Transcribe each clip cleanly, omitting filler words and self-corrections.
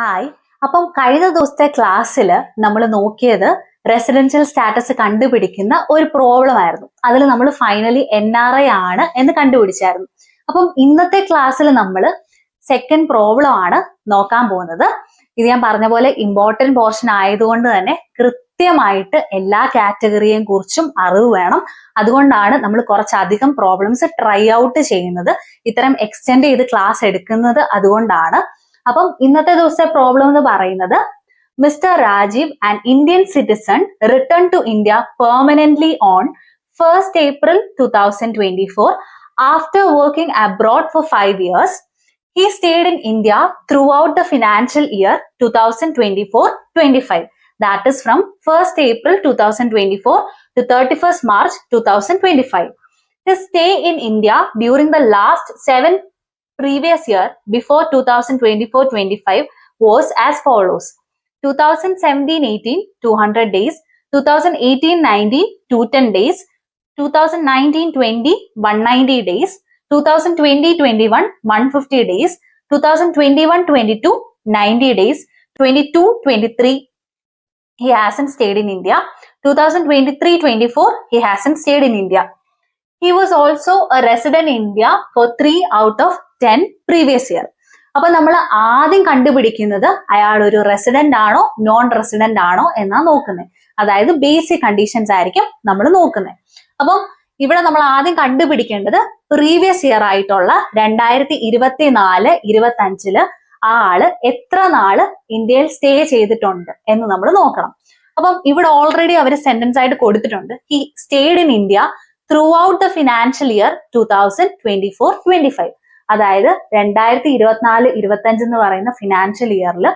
Hi. അപ്പം കഴിഞ്ഞ ദിവസത്തെ ക്ലാസ്സിൽ നമ്മൾ നോക്കിയത് റെസിഡൻഷ്യൽ സ്റ്റാറ്റസ് കണ്ടുപിടിക്കുന്ന ഒരു പ്രോബ്ലം ആയിരുന്നു. അതിൽ നമ്മൾ ഫൈനലി NRI ആണ് എന്ന് കണ്ടുപിടിച്ചായിരുന്നു. അപ്പം ഇന്നത്തെ ക്ലാസ്സിൽ നമ്മൾ സെക്കൻഡ് പ്രോബ്ലം ആണ് നോക്കാൻ പോകുന്നത്. ഇത് ഞാൻ പറഞ്ഞ പോലെ ഇമ്പോർട്ടന്റ് പോർഷൻ ആയതുകൊണ്ട് തന്നെ കൃത്യമായിട്ട് എല്ലാ കാറ്റഗറിയെയും കുറിച്ചും അറിവ് വേണം. അതുകൊണ്ടാണ് നമ്മൾ കുറച്ചധികം പ്രോബ്ലംസ് ട്രൈ ഔട്ട് ചെയ്യുന്നത്. ഇത്തരം എക്സ്റ്റെൻഡ് ചെയ്ത് ക്ലാസ് എടുക്കുന്നത് അതുകൊണ്ടാണ്. അപ്പം ഇന്നത്തെ ദിവസത്തെ പ്രോബ്ലം എന്ന് പറയുന്നത് Mr. Rajiv, an Indian citizen, returned to India permanently on 1st April 2024 after working abroad for 5 years. He stayed in India throughout the financial year 2024-25. That is from 1st April 2024 to 31st March 2025. His stay in India during the last 7 previous year before 2024-25 was as follows: 2017-18 200 days, 2018-19 210 days, 2019-20 190 days, 2020-21 150 days, 2021-22 90 days, 22-23 he hasn't stayed in India, 2023-24 he hasn't stayed in India. He was also a resident in India for 3 out of 10 previous year. അപ്പൊ നമ്മൾ ആദ്യം കണ്ടുപിടിക്കുന്നത് അയാൾ ഒരു resident ആണോ non resident ആണോ എന്നാ നോക്കുന്നത്. അതായത് ബേസിക് കണ്ടീഷൻസ് ആയിരിക്കും നമ്മൾ നോക്കുന്നത്. അപ്പം ഇവിടെ നമ്മൾ ആദ്യം കണ്ടുപിടിക്കേണ്ടത് പ്രീവിയസ് ഇയർ ആയിട്ടുള്ള 2024-25 ആള് എത്ര നാള് ഇന്ത്യയിൽ സ്റ്റേ ചെയ്തിട്ടുണ്ട് എന്ന് നമ്മൾ നോക്കണം. അപ്പം ഇവിടെ ഓൾറെഡി അവർ സെന്റൻസ് ആയിട്ട് കൊടുത്തിട്ടുണ്ട്. He stayed in India throughout the financial year 2024-25. അതായത് 2024-25 എന്ന് പറയുന്ന ഫിനാൻഷ്യൽ ഇയറിൽ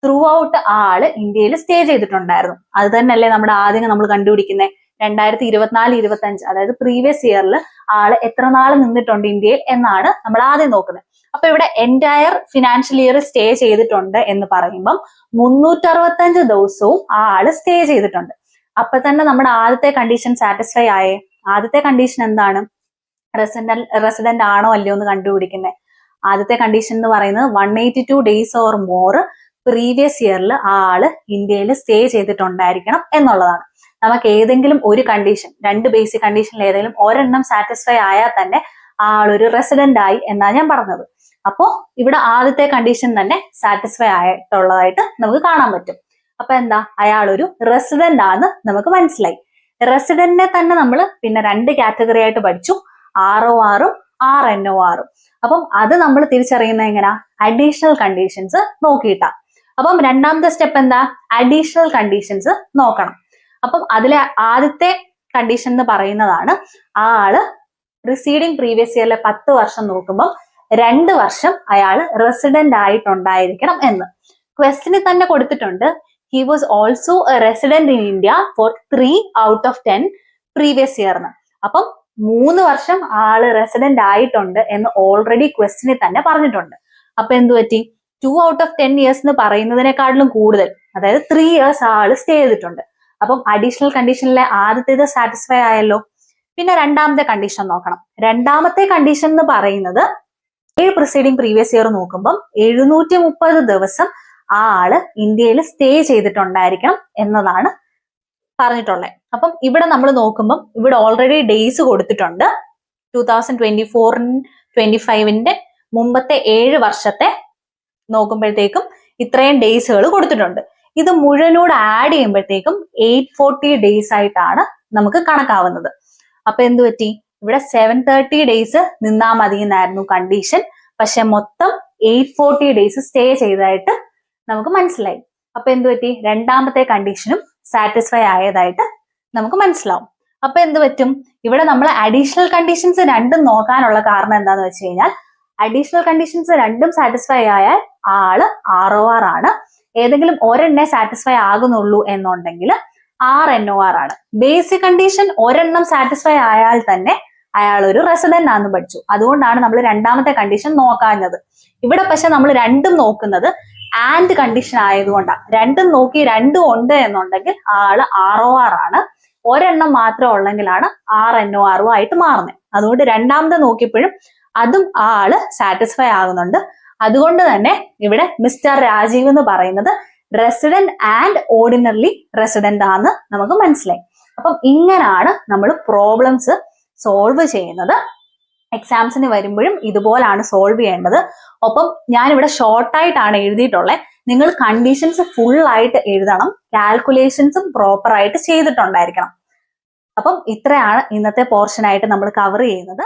ത്രൂ ഔട്ട് ആള് ഇന്ത്യയിൽ സ്റ്റേ ചെയ്തിട്ടുണ്ടായിരുന്നു. അത് തന്നെയല്ലേ നമ്മുടെ ആദ്യം നമ്മൾ കണ്ടുപിടിക്കുന്നത്. 2024-25 അതായത് പ്രീവിയസ് ഇയറിൽ ആള് എത്ര നാൾ നിന്നിട്ടുണ്ട് ഇന്ത്യയിൽ എന്നാണ് നമ്മൾ ആദ്യം നോക്കുന്നത്. അപ്പൊ ഇവിടെ എൻറ്റയർ ഫിനാൻഷ്യൽ ഇയർ സ്റ്റേ ചെയ്തിട്ടുണ്ട് എന്ന് പറയുമ്പം 365 ദിവസവും ആള് സ്റ്റേ ചെയ്തിട്ടുണ്ട്. അപ്പൊ തന്നെ നമ്മുടെ ആദ്യത്തെ കണ്ടീഷൻ സാറ്റിസ്ഫൈ ആയേ. ആദ്യത്തെ കണ്ടീഷൻ എന്താണ്? റെസിഡന്റ് ആണോ അല്ലയോ എന്ന് കണ്ടുപിടിക്കുന്നത്. ആദ്യത്തെ കണ്ടീഷൻ എന്ന് പറയുന്നത് 182 ഡേയ്സ് ഓർ മോർ പ്രീവിയസ് ഇയറിൽ ആള് ഇന്ത്യയിൽ സ്റ്റേ ചെയ്തിട്ടുണ്ടായിരിക്കണം എന്നുള്ളതാണ്. നമുക്ക് ഏതെങ്കിലും ഒരു കണ്ടീഷൻ, 2 ബേസിക് കണ്ടീഷനിൽ ഏതെങ്കിലും ഒരെണ്ണം സാറ്റിസ്ഫൈ ആയാൽ തന്നെ ആളൊരു റെസിഡന്റ് ആയി എന്നാണ് ഞാൻ പറഞ്ഞത്. അപ്പോ ഇവിടെ ആദ്യത്തെ കണ്ടീഷൻ തന്നെ സാറ്റിസ്ഫൈ ആയിട്ടുള്ളതായിട്ട് നമുക്ക് കാണാൻ പറ്റും. അപ്പൊ എന്താ, അയാളൊരു റെസിഡന്റ് ആണെന്ന് നമുക്ക് മനസ്സിലായി. റെസിഡന്റിനെ തന്നെ നമ്മൾ പിന്നെ 2 കാറ്റഗറി ആയിട്ട് പഠിച്ചു, RORഉം RNORഉം. അപ്പം അത് നമ്മൾ തിരിച്ചറിയുന്നത് എങ്ങനെയാ? അഡീഷണൽ കണ്ടീഷൻസ് നോക്കിയിട്ടാ. അപ്പം രണ്ടാമത്തെ സ്റ്റെപ്പ് എന്താ? അഡീഷണൽ കണ്ടീഷൻസ് നോക്കണം. അപ്പം അതിലെ ആദ്യത്തെ കണ്ടീഷൻ എന്ന് പറയുന്നതാണ് ആള് പ്രിസീഡിങ് പ്രീവിയസ് ഇയറിലെ 10 വർഷം നോക്കുമ്പോൾ 2 വർഷം അയാള് റെസിഡന്റ് ആയിട്ടുണ്ടായിരിക്കണം എന്ന്. ക്വസ്റ്റ്യനിൽ തന്നെ കൊടുത്തിട്ടുണ്ട് he was also a resident in India for 3 out of 10 previous year എന്ന്. അപ്പം 3 വർഷം ആള് റെസിഡന്റ് ആയിട്ടുണ്ട് എന്ന് ഓൾറെഡി ക്വസ്റ്റ്യനിൽ തന്നെ പറഞ്ഞിട്ടുണ്ട്. അപ്പൊ എന്ത് പറ്റി? 2 out of 10 years എന്ന് പറയുന്നതിനെക്കാട്ടിലും കൂടുതൽ, അതായത് 3 years ആള് സ്റ്റേ ചെയ്തിട്ടുണ്ട്. അപ്പം അഡീഷണൽ കണ്ടീഷനിലെ ആദ്യത്തേത് സാറ്റിസ്ഫൈ ആയല്ലോ. പിന്നെ രണ്ടാമത്തെ കണ്ടീഷൻ നോക്കണം. രണ്ടാമത്തെ കണ്ടീഷൻ എന്ന് പറയുന്നത് പ്രിസീഡിങ് പ്രീവിയസ് ഇയർ നോക്കുമ്പം 730 ദിവസം ആള് ഇന്ത്യയിൽ സ്റ്റേ ചെയ്തിട്ടുണ്ടായിരിക്കണം എന്നതാണ് പറഞ്ഞിട്ടുള്ളത്. അപ്പം ഇവിടെ നമ്മൾ നോക്കുമ്പം ഇവിടെ ഓൾറെഡി ഡേയ്സ് കൊടുത്തിട്ടുണ്ട്. 2024-25 മുമ്പത്തെ 7 വർഷത്തെ നോക്കുമ്പോഴത്തേക്കും ഇത്രയും ഡേയ്സുകൾ കൊടുത്തിട്ടുണ്ട്. ഇത് മുഴുവനോട് ആഡ് ചെയ്യുമ്പോഴത്തേക്കും 840 ഡേയ്സ് ആയിട്ടാണ് നമുക്ക് കണക്കാവുന്നത്. അപ്പൊ എന്ത് പറ്റി? ഇവിടെ 730 ഡേയ്സ് നിന്നാ മതി എന്നായിരുന്നു കണ്ടീഷൻ. പക്ഷെ മൊത്തം 840 ഡേയ്സ് സ്റ്റേ ചെയ്തതായിട്ട് നമുക്ക് മനസ്സിലായി. അപ്പൊ എന്ത് പറ്റി? രണ്ടാമത്തെ കണ്ടീഷനും സാറ്റിസ്ഫൈ ആയതായിട്ട് നമുക്ക് മനസ്സിലാവും. അപ്പൊ എന്ത് പറ്റും? ഇവിടെ നമ്മൾ അഡീഷണൽ കണ്ടീഷൻസ് രണ്ടും നോക്കാനുള്ള കാരണം എന്താന്ന് വെച്ച് കഴിഞ്ഞാൽ അഡീഷണൽ കണ്ടീഷൻസ് രണ്ടും സാറ്റിസ്ഫൈ ആയാൽ ആള് ROR ആണ്. ഏതെങ്കിലും ഒരെണ്ണേ സാറ്റിസ്ഫൈ ആകുന്നുള്ളൂ എന്നുണ്ടെങ്കിൽ RNOR ആണ്. ബേസിക് കണ്ടീഷൻ ഒരെണ്ണം സാറ്റിസ്ഫൈ ആയാൽ തന്നെ അയാൾ ഒരു റെസിഡന്റ് ആണെന്ന് പഠിച്ചു. അതുകൊണ്ടാണ് നമ്മൾ രണ്ടാമത്തെ കണ്ടീഷൻ നോക്കാഞ്ഞത്. ഇവിടെ പക്ഷെ നമ്മൾ രണ്ടും നോക്കുന്നത് ആൻഡ് കണ്ടീഷൻ ആയതുകൊണ്ടാണ്. രണ്ടും നോക്കി രണ്ടും ഉണ്ട് എന്നുണ്ടെങ്കിൽ ആള് ROR ആണ്. ഒരെണ്ണം മാത്രം ഉള്ളെങ്കിലാണ് RNOR ആയിട്ട് മാറുന്നത്. അതുകൊണ്ട് രണ്ടാമത്തെ നോക്കിയപ്പോഴും അതും ആള് സാറ്റിസ്ഫൈ ആകുന്നുണ്ട്. അതുകൊണ്ട് തന്നെ ഇവിടെ മിസ്റ്റർ രാജീവ് എന്ന് പറയുന്നത് റെസിഡന്റ് ആൻഡ് ഓർഡിനറി റെസിഡന്റ് ആണെന്ന് നമുക്ക് മനസ്സിലായി. അപ്പം ഇങ്ങനാണ് നമ്മൾ പ്രോബ്ലംസ് സോൾവ് ചെയ്യുന്നത്. എക്സാംസിന് വരുമ്പോഴും ഇതുപോലാണ് സോൾവ് ചെയ്യേണ്ടത്. ഒപ്പം ഞാനിവിടെ ഷോർട്ടായിട്ടാണ് എഴുതിയിട്ടുള്ളത്. നിങ്ങൾ കണ്ടീഷൻസ് ഫുൾ ആയിട്ട് എഴുതണം, കാൽക്കുലേഷൻസും പ്രോപ്പർ ആയിട്ട് ചെയ്തിട്ടുണ്ടായിരിക്കണം. അപ്പം ഇത്രയാണ് ഇന്നത്തെ പോർഷൻ ആയിട്ട് നമ്മൾ കവർ ചെയ്യുന്നത്.